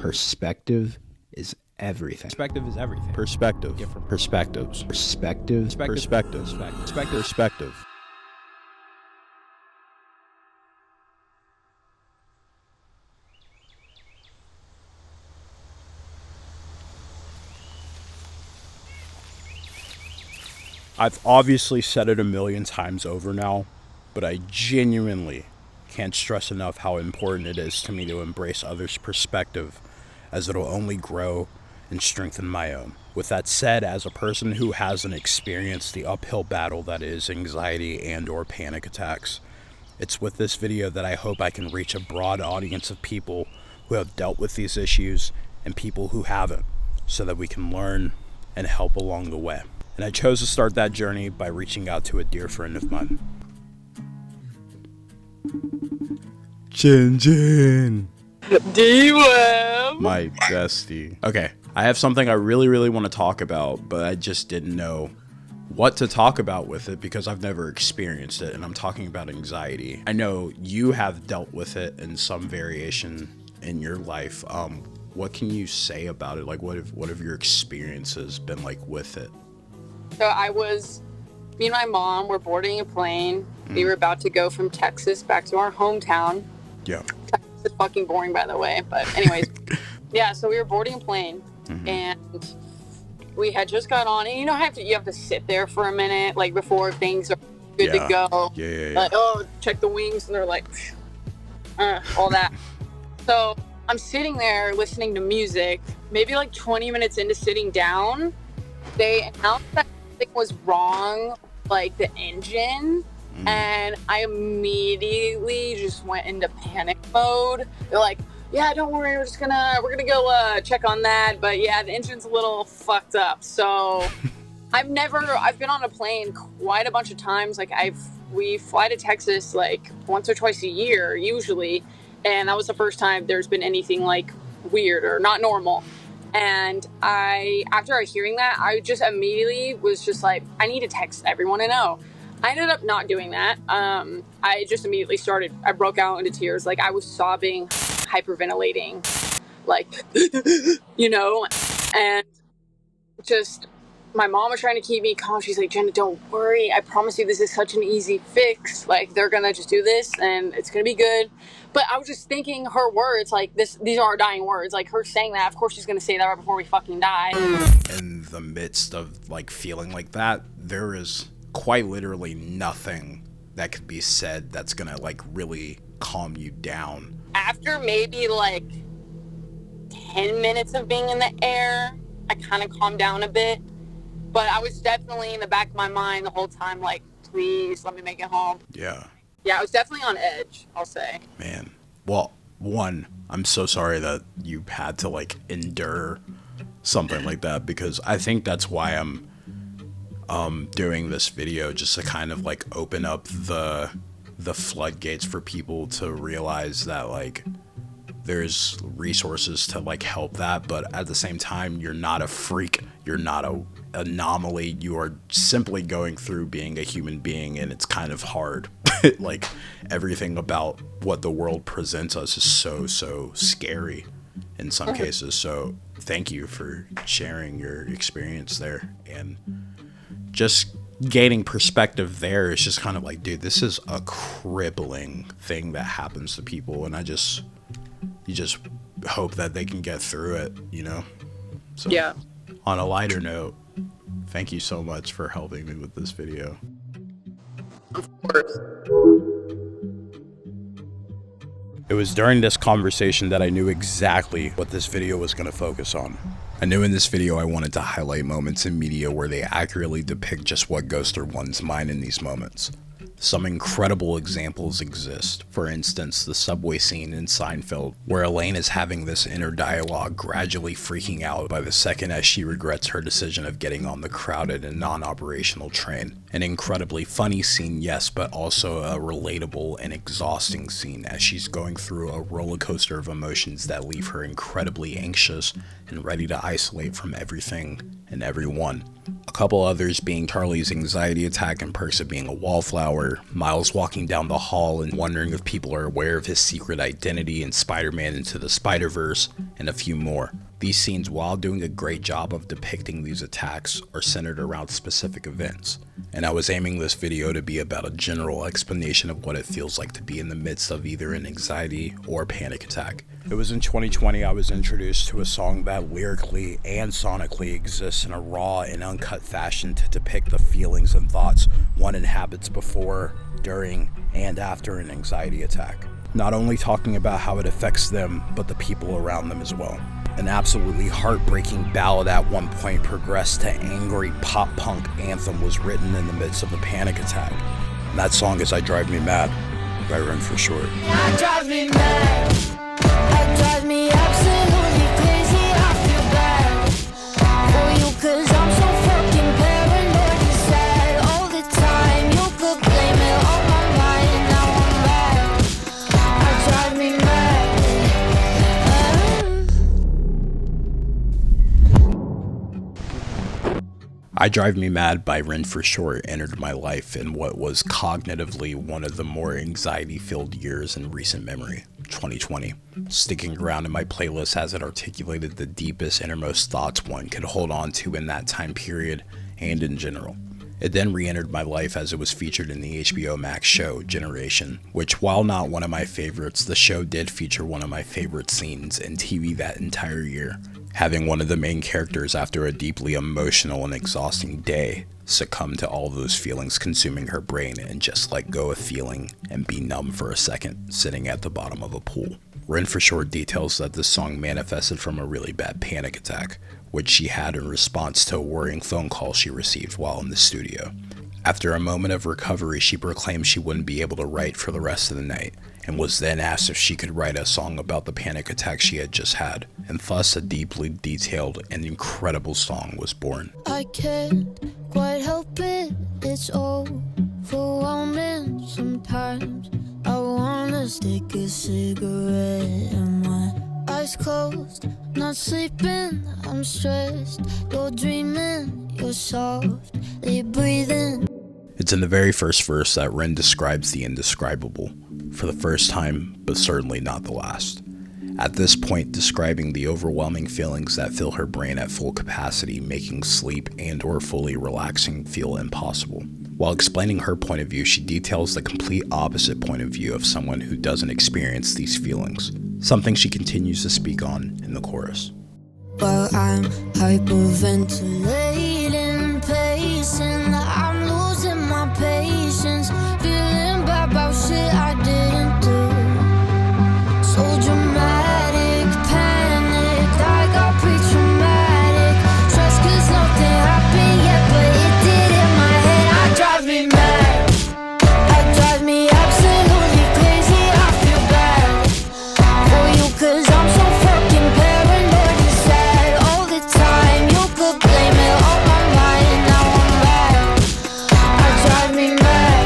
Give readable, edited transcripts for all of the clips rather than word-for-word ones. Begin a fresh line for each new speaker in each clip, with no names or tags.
Perspective is everything.
Perspective is everything.
Perspective.
Different
Perspectives.
Perspective.
Perspectives. Perspective. I've obviously said it a million times over now, but I genuinely can't stress enough how important it is to me to embrace others' perspective, as it'll only grow and strengthen my own. With that said, as a person who hasn't experienced the uphill battle that is anxiety and or panic attacks, it's with this video that I hope I can reach a broad audience of people who have dealt with these issues and people who haven't, so that we can learn and help along the way. And I chose to start that journey by reaching out to a dear friend of mine. Jin.
D-Web.
My bestie. Okay, I have something I really want to talk about, but I just didn't know what to talk about with it because I've never experienced it, and I'm talking about anxiety. I know you have dealt with it in some variation in your life. What can you say about it? Like, what have your experiences been like with it?
So me and my mom were boarding a plane. We were about to go from Texas back to our hometown.
Yeah.
Texas is fucking boring, by the way. But anyways, yeah, so we were boarding a plane and we had just got on. And you know how you have to sit there for a minute, like before things are good to go.
Yeah.
Like, oh, check the wings. And they're like, all that. So I'm sitting there listening to music, maybe like 20 minutes into sitting down. They announced that something was wrong, like the engine, and I immediately just went into panic mode. They're like, yeah, don't worry, we're gonna go check on that, but yeah, the engine's a little fucked up. So I've been on a plane quite a bunch of times. Like we fly to Texas like once or twice a year usually, and that was the first time there's been anything like weird or not normal. And after hearing that, I just immediately was just like, I need to text everyone I know. I ended up not doing that. I just immediately I broke out into tears. Like I was sobbing, hyperventilating, like, you know, and just my mom was trying to keep me calm. She's like, Jenna, don't worry. I promise you this is such an easy fix. Like they're going to just do this and it's going to be good. But I was just thinking her words, like these are our dying words. Like her saying that, of course she's going to say that right before we fucking die.
In the midst of like feeling like that, there is quite literally nothing that could be said that's going to like really calm you down.
After maybe like 10 minutes of being in the air, I kind of calmed down a bit. But I was definitely in the back of my mind the whole time, like, please let me make it home.
Yeah.
Yeah, I was definitely on edge, I'll say.
Man. Well, one, I'm so sorry that you had to, like, endure something like that, because I think that's why I'm doing this video, just to kind of, like, open up the floodgates for people to realize that, like, there's resources to, like, help that, but at the same time, you're not a freak. You're not a anomaly. You are simply going through being a human being, and it's kind of hard. Like everything about what the world presents us is so scary in some cases. So thank you for sharing your experience there, and just gaining perspective there is just kind of like, dude, this is a crippling thing that happens to people, and you just hope that they can get through it, you know? So
yeah.
On a lighter note, thank you so much for helping me with this video.
Of course.
It was during this conversation that I knew exactly what this video was going to focus on. I knew in this video I wanted to highlight moments in media where they accurately depict just what goes through one's mind in these moments. Some incredible examples exist. For instance, the subway scene in Seinfeld, where Elaine is having this inner dialogue, gradually freaking out by the second as she regrets her decision of getting on the crowded and non-operational train. An incredibly funny scene, yes, but also a relatable and exhausting scene as she's going through a roller coaster of emotions that leave her incredibly anxious and ready to isolate from everything and everyone. A couple others being Charlie's anxiety attack and Perks of being a wallflower, Miles walking down the hall and wondering if people are aware of his secret identity in Spider-Man Into the Spider-Verse, and a few more. These scenes, while doing a great job of depicting these attacks, are centered around specific events, and I was aiming this video to be about a general explanation of what it feels like to be in the midst of either an anxiety or panic attack. It was in 2020 I was introduced to a song that lyrically and sonically exists in a raw and uncut fashion to depict the feelings and thoughts one inhabits before, during, and after an anxiety attack. Not only talking about how it affects them, but the people around them as well. An absolutely heartbreaking ballad at one point progressed to angry pop-punk anthem was written in the midst of a panic attack. And that song is I Drive Me Mad by Run for Short.
I drive me mad. I drive me absolutely crazy. I feel bad for you, cause I'm so fucking paranoid and sad all the time. You could blame it on my mind, now I'm mad. I drive me mad.
I Drive Me Mad by Run for Short entered my life in what was cognitively one of the more anxiety-filled years in recent memory, 2020, sticking around in my playlist as it articulated the deepest, innermost thoughts one could hold on to in that time period and in general. It then re-entered my life as it was featured in the HBO Max show, Generation, which, while not one of my favorites, the show did feature one of my favorite scenes in TV that entire year, having one of the main characters, after a deeply emotional and exhausting day, succumb to all those feelings consuming her brain and just let go of feeling and be numb for a second, sitting at the bottom of a pool. Run for Short details that this song manifested from a really bad panic attack, which she had in response to a worrying phone call she received while in the studio. After a moment of recovery, she proclaimed she wouldn't be able to write for the rest of the night, and was then asked if she could write a song about the panic attack she had just had, and thus a deeply detailed and incredible song was born.
I can't quite help it, it's overwhelming sometimes. I wanna stick a cigarette and my eyes closed, not sleeping, I'm stressed. You're dreaming, you're softly breathing.
It's in the very first verse that Ren describes the indescribable, for the first time, but certainly not the last. At this point, describing the overwhelming feelings that fill her brain at full capacity, making sleep and or fully relaxing feel impossible. While explaining her point of view, she details the complete opposite point of view of someone who doesn't experience these feelings, something she continues to speak on in the chorus.
While I'm hyperventilating, pacing, I'm losing my patience, feeling bad about shit I didn't do. So dramatic, panicked, I got pre-traumatic stress, cause nothing happened yet, but it did in my head. I drive me mad. I drive me absolutely crazy. I feel bad for you, cause I'm so fucking paranoid and sad all the time. You could blame it on my mind, now I'm mad. I drive me mad.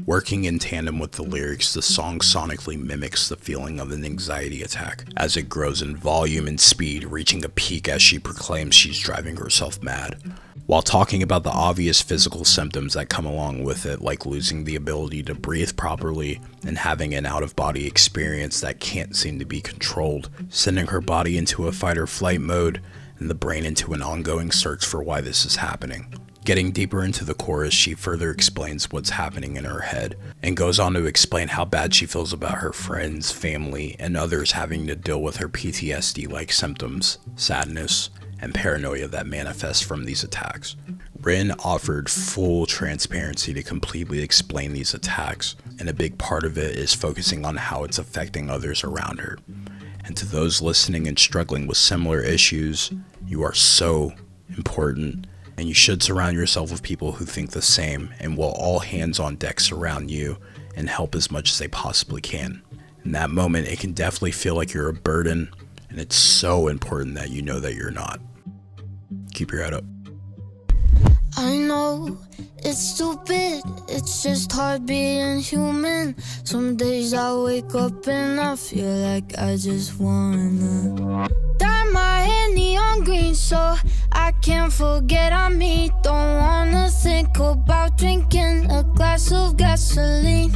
Working in tandem with the lyrics, the song sonically mimics the feeling of an anxiety attack as it grows in volume and speed, reaching a peak as she proclaims she's driving herself mad. While talking about the obvious physical symptoms that come along with it, like losing the ability to breathe properly and having an out-of-body experience that can't seem to be controlled, sending her body into a fight or flight mode and the brain into an ongoing search for why this is happening. Getting deeper into the chorus, she further explains what's happening in her head and goes on to explain how bad she feels about her friends, family, and others having to deal with her PTSD-like symptoms, sadness, and paranoia that manifest from these attacks. Rin offered full transparency to completely explain these attacks, and a big part of it is focusing on how it's affecting others around her. And to those listening and struggling with similar issues, you are so important, and you should surround yourself with people who think the same and will all hands on deck surround you and help as much as they possibly can. In that moment, it can definitely feel like you're a burden, and it's so important that you know that you're not. Keep your head up.
I know it's stupid, it's just hard being human. Some days I wake up and I feel like I just wanna dye my hair on green, so I can't forget I'm me. Don't wanna think about drinking a glass of gasoline.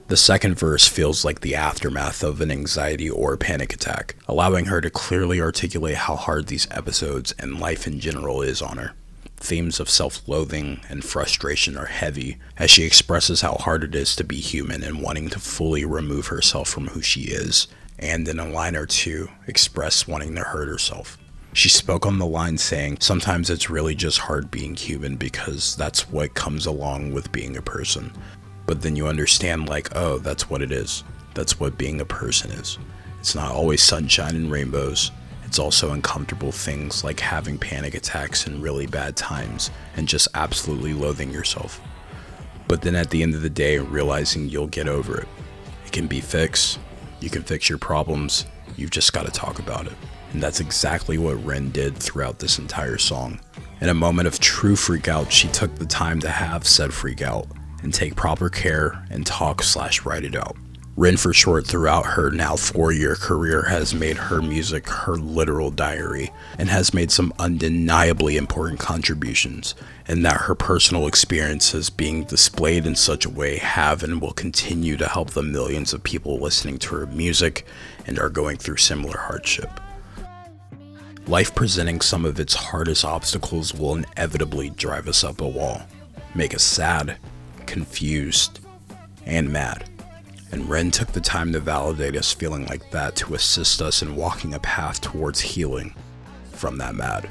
The second verse feels like the aftermath of an anxiety or panic attack, allowing her to clearly articulate how hard these episodes and life in general is on her. Themes of self-loathing and frustration are heavy as she expresses how hard it is to be human and wanting to fully remove herself from who she is, and in a line or two, express wanting to hurt herself. She spoke on the line saying, "Sometimes it's really just hard being human because that's what comes along with being a person." But then you understand, like, oh, that's what it is. That's what being a person is. It's not always sunshine and rainbows. It's also uncomfortable things like having panic attacks in really bad times and just absolutely loathing yourself. But then at the end of the day, realizing you'll get over it. It can be fixed. You can fix your problems. You've just got to talk about it. And that's exactly what Ren did throughout this entire song. In a moment of true freak out, she took the time to have said freak out and take proper care and talk/write it out. Ren for short throughout her now 4-year career has made her music her literal diary and has made some undeniably important contributions, and that her personal experiences being displayed in such a way have and will continue to help the millions of people listening to her music and are going through similar hardship. Life presenting some of its hardest obstacles will inevitably drive us up a wall, make us sad, confused, and mad. And Ren took the time to validate us feeling like that to assist us in walking a path towards healing from that mad.